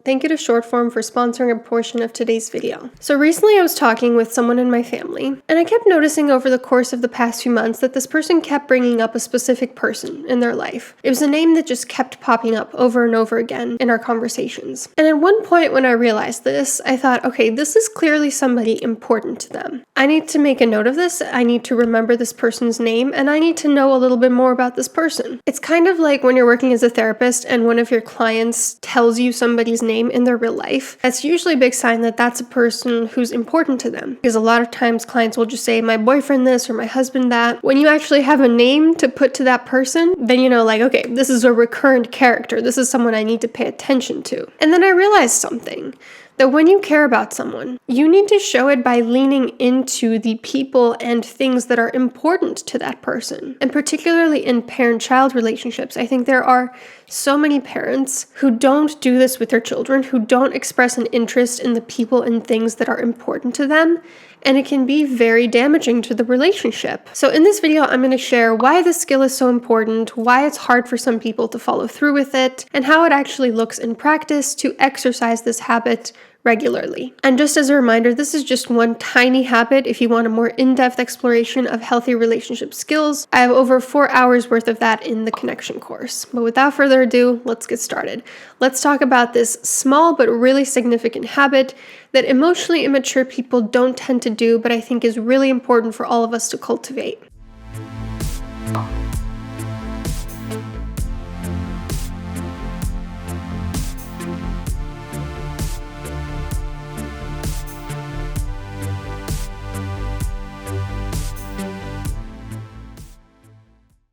Thank you to Shortform for sponsoring a portion of today's video. So recently I was talking with someone in my family, and I kept noticing over the course of the past few months that this person kept bringing up a specific person in their life. It was a name that just kept popping up over and over again in our conversations. And at one point when I realized this, I thought, okay, this is clearly somebody important to them. I need to make a note of this, I need to remember this person's name, and I need to know a little bit more about this person. It's kind of like when you're working as a therapist and one of your clients tells you somebody's name in their real life. That's usually a big sign that that's a person who's important to them. Because a lot of times clients will just say, my boyfriend this or my husband that. When you actually have a name to put to that person, then you know, like, okay, this is a recurrent character. This is someone I need to pay attention to. And then I realized something. That when you care about someone, you need to show it by leaning into the people and things that are important to that person. And particularly in parent-child relationships, I think there are so many parents who don't do this with their children, who don't express an interest in the people and things that are important to them, and it can be very damaging to the relationship. So in this video, I'm going to share why this skill is so important, why it's hard for some people to follow through with it, and how it actually looks in practice to exercise this habit regularly. And just as a reminder, this is just one tiny habit if you want a more in-depth exploration of healthy relationship skills. I have over 4 hours worth of that in the connection course. But without further ado, let's get started. Let's talk about this small but really significant habit that emotionally immature people don't tend to do, but I think is really important for all of us to cultivate.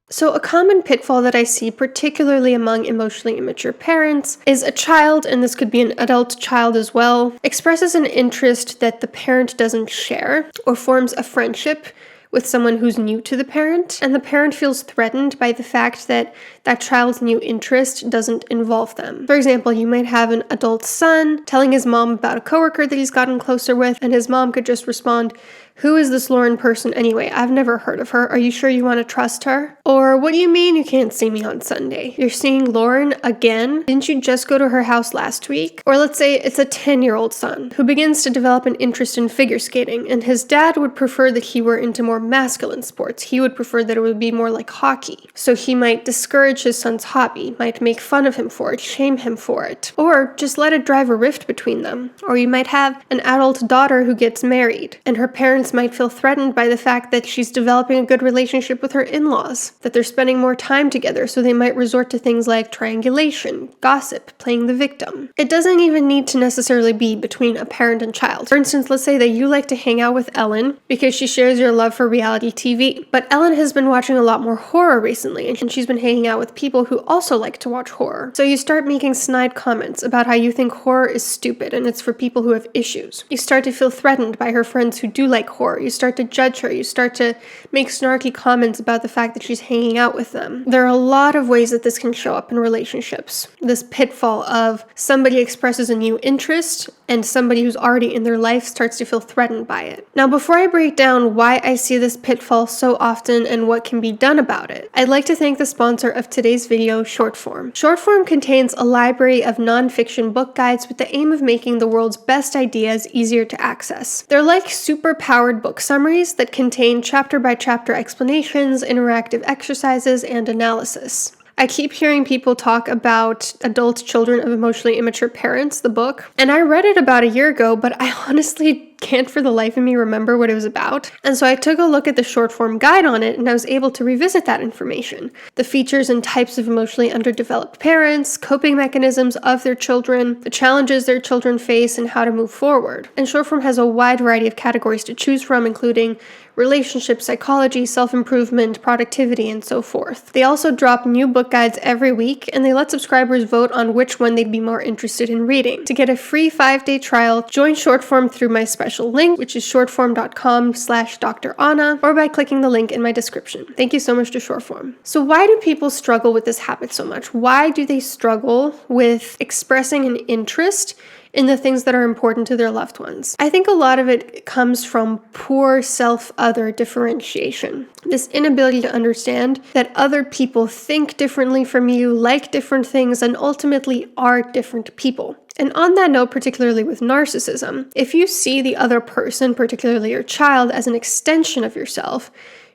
So a common pitfall that I see, particularly among emotionally immature parents, is a child, and this could be an adult child as well, expresses an interest that the parent doesn't share or forms a friendship with someone who's new to the parent, and the parent feels threatened by the fact that that child's new interest doesn't involve them. For example, you might have an adult son telling his mom about a coworker that he's gotten closer with, and his mom could just respond, "Who is this Lauren person anyway? I've never heard of her. Are you sure you want to trust her?" Or, "What do you mean you can't see me on Sunday? You're seeing Lauren again? Didn't you just go to her house last week?" Or let's say it's a 10-year-old son who begins to develop an interest in figure skating, and his dad would prefer that he were into more masculine sports. He would prefer that it would be more like hockey. So he might discourage his son's hobby, might make fun of him for it, shame him for it, or just let it drive a rift between them. Or you might have an adult daughter who gets married, and her parents might feel threatened by the fact that she's developing a good relationship with her in-laws, that they're spending more time together, so they might resort to things like triangulation, gossip, playing the victim. It doesn't even need to necessarily be between a parent and child. For instance, let's say that you like to hang out with Ellen because she shares your love for reality TV, but Ellen has been watching a lot more horror recently, and she's been hanging out with people who also like to watch horror. So you start making snide comments about how you think horror is stupid and it's for people who have issues. You start to feel threatened by her friends who do like horror. You start to judge her. You start to make snarky comments about the fact that she's hanging out with them. There are a lot of ways that this can show up in relationships. This pitfall of somebody expresses a new interest and somebody who's already in their life starts to feel threatened by it. Now, before I break down why I see this pitfall so often and what can be done about it, I'd like to thank the sponsor of today's video, Shortform. Shortform contains a library of non-fiction book guides with the aim of making the world's best ideas easier to access. They're like super-powered book summaries that contain chapter-by-chapter explanations, interactive exercises, and analysis. I keep hearing people talk about Adult Children of Emotionally Immature Parents, the book, and I read it about a year ago, but I honestly can't for the life of me remember what it was about. And so I took a look at the short form guide on it, and I was able to revisit that information. The features and types of emotionally underdeveloped parents, coping mechanisms of their children, the challenges their children face, and how to move forward. And short form has a wide variety of categories to choose from, including relationship psychology, self-improvement, productivity, and so forth. They also drop new book guides every week, and they let subscribers vote on which one they'd be more interested in reading. To get a free 5-day trial, join Shortform through my special link, which is shortform.com/Dr. Anna, or by clicking the link in my description. Thank you so much to Shortform. So why do people struggle with this habit so much? Why do they struggle with expressing an interest in the things that are important to their loved ones? I think a lot of it comes from poor self-other differentiation. This inability to understand that other people think differently from you, like different things, and ultimately are different people. And on that note, particularly with narcissism, if you see the other person, particularly your child, as an extension of yourself,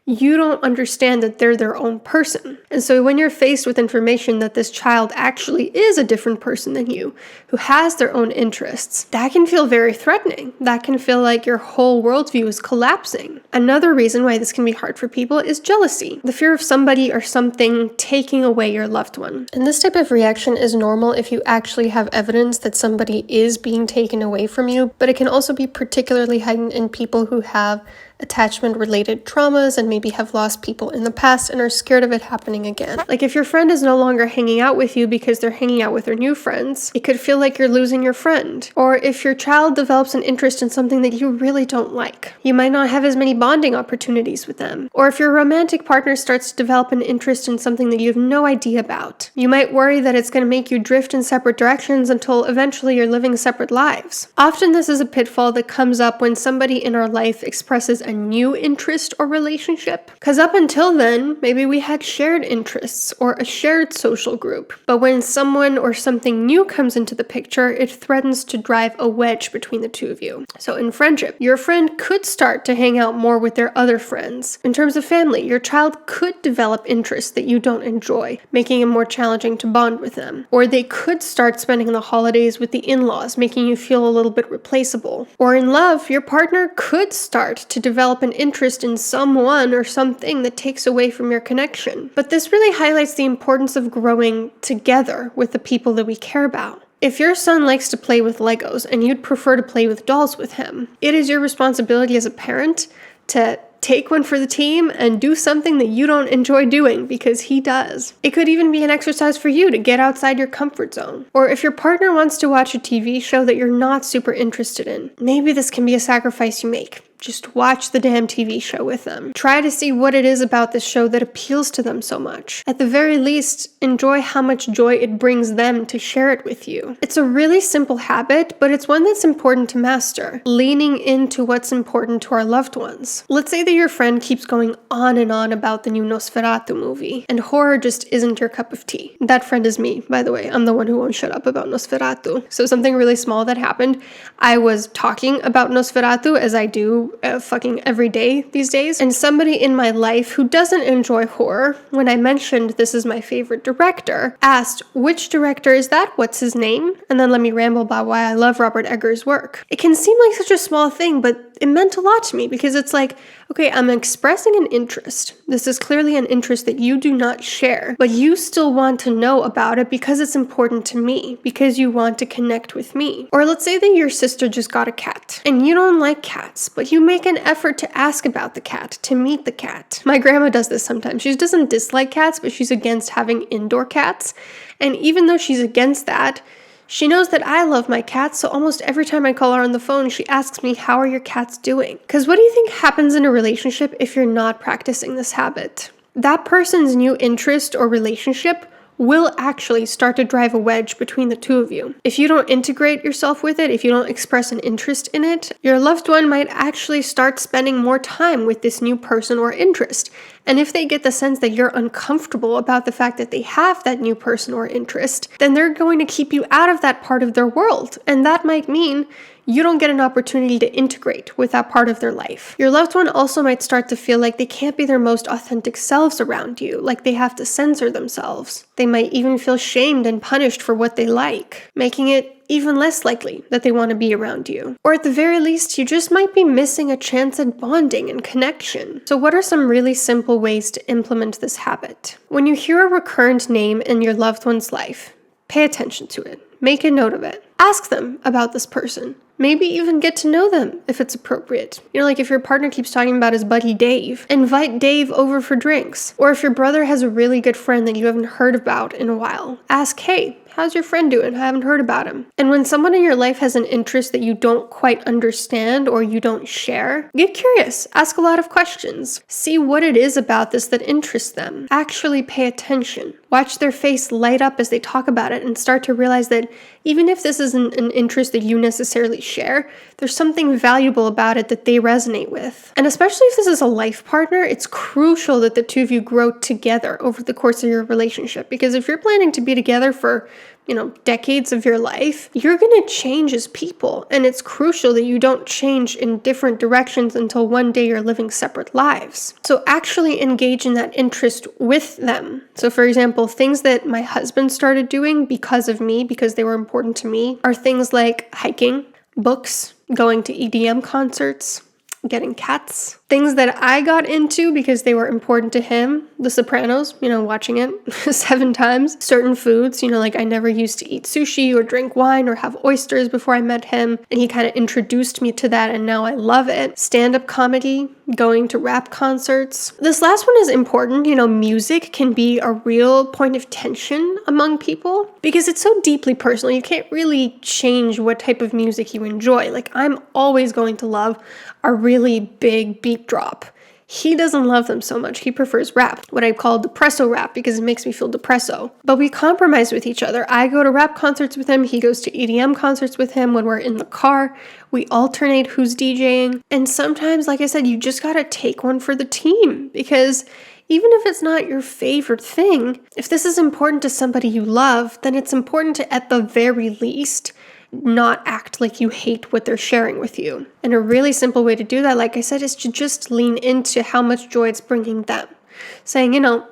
you don't understand that they're their own person. And so when you're faced with information that this child actually is a different person than you, who has their own interests, that can feel very threatening. That can feel like your whole worldview is collapsing. Another reason why this can be hard for people is jealousy, the fear of somebody or something taking away your loved one. And this type of reaction is normal if you actually have evidence that somebody is being taken away from you, but it can also be particularly heightened in people who have attachment-related traumas and maybe have lost people in the past and are scared of it happening again. Like if your friend is no longer hanging out with you because they're hanging out with their new friends, it could feel like you're losing your friend. Or if your child develops an interest in something that you really don't like, you might not have as many bonding opportunities with them. Or if your romantic partner starts to develop an interest in something that you have no idea about, you might worry that it's going to make you drift in separate directions until eventually you're living separate lives. Often this is a pitfall that comes up when somebody in our life expresses a new interest or relationship. Because up until then, maybe we had shared interests or a shared social group. But when someone or something new comes into the picture, it threatens to drive a wedge between the two of you. So in friendship, your friend could start to hang out more with their other friends. In terms of family, your child could develop interests that you don't enjoy, making it more challenging to bond with them. Or they could start spending the holidays with the in-laws, making you feel a little bit replaceable. Or in love, your partner could start to develop an interest in someone or something that takes away from your connection. But this really highlights the importance of growing together with the people that we care about. If your son likes to play with Legos and you'd prefer to play with dolls with him, it is your responsibility as a parent to take one for the team and do something that you don't enjoy doing because he does. It could even be an exercise for you to get outside your comfort zone. Or if your partner wants to watch a TV show that you're not super interested in, maybe this can be a sacrifice you make. Just watch the damn TV show with them. Try to see what it is about this show that appeals to them so much. At the very least, enjoy how much joy it brings them to share it with you. It's a really simple habit, but it's one that's important to master. Leaning into what's important to our loved ones. Let's say that your friend keeps going on and on about the new Nosferatu movie, and horror just isn't your cup of tea. That friend is me, by the way. I'm the one who won't shut up about Nosferatu. So something really small that happened, I was talking about Nosferatu as I do fucking every day these days, and somebody in my life who doesn't enjoy horror, when I mentioned this is my favorite director, asked, which director is that? What's his name? And then let me ramble about why I love Robert Eggers' work. It can seem like such a small thing, but it meant a lot to me because it's like, okay, I'm expressing an interest. This is clearly an interest that you do not share, but you still want to know about it because it's important to me, because you want to connect with me. Or let's say that your sister just got a cat, and you don't like cats, but you make an effort to ask about the cat, to meet the cat. My grandma does this sometimes. She doesn't dislike cats, but she's against having indoor cats. And even though she's against that, she knows that I love my cats, so almost every time I call her on the phone, she asks me, how are your cats doing? Because what do you think happens in a relationship if you're not practicing this habit? That person's new interest or relationship will actually start to drive a wedge between the two of you. If you don't integrate yourself with it, if you don't express an interest in it, your loved one might actually start spending more time with this new person or interest. And if they get the sense that you're uncomfortable about the fact that they have that new person or interest, then they're going to keep you out of that part of their world. And that might mean you don't get an opportunity to integrate with that part of their life. Your loved one also might start to feel like they can't be their most authentic selves around you, like they have to censor themselves. They might even feel shamed and punished for what they like, making it even less likely that they want to be around you. Or at the very least, you just might be missing a chance at bonding and connection. So what are some really simple ways to implement this habit? When you hear a recurrent name in your loved one's life, pay attention to it. Make a note of it. Ask them about this person. Maybe even get to know them if it's appropriate. You know, like if your partner keeps talking about his buddy Dave, invite Dave over for drinks. Or if your brother has a really good friend that you haven't heard about in a while, ask, hey, how's your friend doing? I haven't heard about him. And when someone in your life has an interest that you don't quite understand or you don't share, get curious. Ask a lot of questions. See what it is about this that interests them. Actually pay attention. Watch their face light up as they talk about it and start to realize that even if this isn't an interest that you necessarily share, there's something valuable about it that they resonate with. And especially if this is a life partner, it's crucial that the two of you grow together over the course of your relationship. Because if you're planning to be together for decades of your life, you're going to change as people. And it's crucial that you don't change in different directions until one day you're living separate lives. So actually engage in that interest with them. So for example, things that my husband started doing because of me, because they were important to me, are things like hiking, books, going to EDM concerts, getting cats. Things that I got into because they were important to him. The Sopranos, watching it 7 times. Certain foods, like I never used to eat sushi or drink wine or have oysters before I met him. And he kind of introduced me to that and now I love it. Stand-up comedy, going to rap concerts. This last one is important. Music can be a real point of tension among people because it's so deeply personal. You can't really change what type of music you enjoy. Like I'm always going to love a really big beat drop. He doesn't love them so much. He prefers rap, what I call depresso rap, because it makes me feel depresso. But we compromise with each other. I go to rap concerts with him. He goes to EDM concerts with him. When we're in the car, we alternate who's DJing. And sometimes, like I said, you just gotta take one for the team, because even if it's not your favorite thing, if this is important to somebody you love, then it's important to, at the very least, not act like you hate what they're sharing with you. And a really simple way to do that, like I said, is to just lean into how much joy it's bringing them. Saying,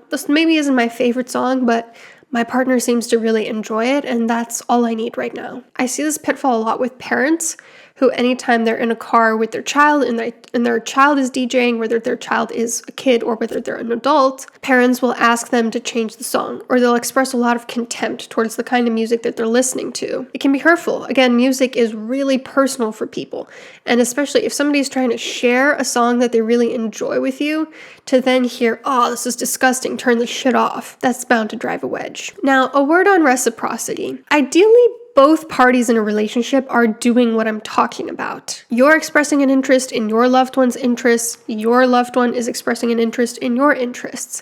this maybe isn't my favorite song, but my partner seems to really enjoy it, and that's all I need right now. I see this pitfall a lot with parents who anytime they're in a car with their child and their child is DJing, whether their child is a kid or whether they're an adult, parents will ask them to change the song, or they'll express a lot of contempt towards the kind of music that they're listening to. It can be hurtful. Again, music is really personal for people, and especially if somebody's trying to share a song that they really enjoy with you, to then hear, oh, this is disgusting, turn this shit off, that's bound to drive a wedge. Now, a word on reciprocity. Ideally, both parties in a relationship are doing what I'm talking about. You're expressing an interest in your loved one's interests. Your loved one is expressing an interest in your interests.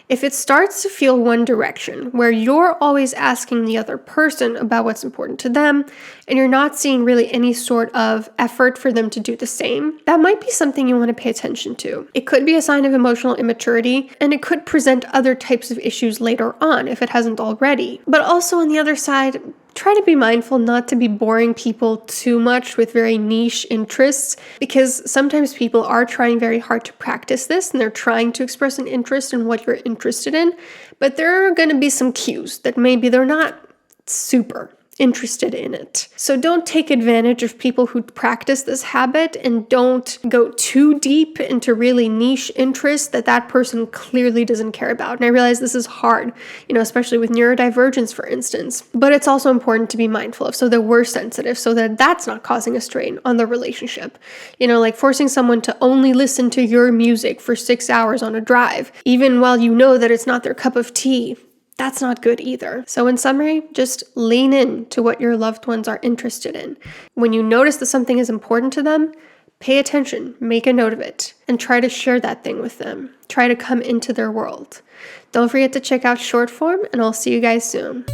If it starts to feel one direction, where you're always asking the other person about what's important to them, and you're not seeing really any sort of effort for them to do the same, that might be something you want to pay attention to. It could be a sign of emotional immaturity, and it could present other types of issues later on if it hasn't already. But also on the other side, try to be mindful not to be boring people too much with very niche interests, because sometimes people are trying very hard to practice this and they're trying to express an interest in what you're interested in, but there are going to be some cues that maybe they're not super interested in it. So don't take advantage of people who practice this habit, and don't go too deep into really niche interests that person clearly doesn't care about. And I realize this is hard, especially with neurodivergence, for instance, but it's also important to be mindful of so that we're sensitive, so that that's not causing a strain on the relationship. Like forcing someone to only listen to your music for 6 hours on a drive, even while you know that it's not their cup of tea. That's not good either. So in summary, just lean in to what your loved ones are interested in. When you notice that something is important to them, pay attention, make a note of it, and try to share that thing with them. Try to come into their world. Don't forget to check out Shortform, and I'll see you guys soon.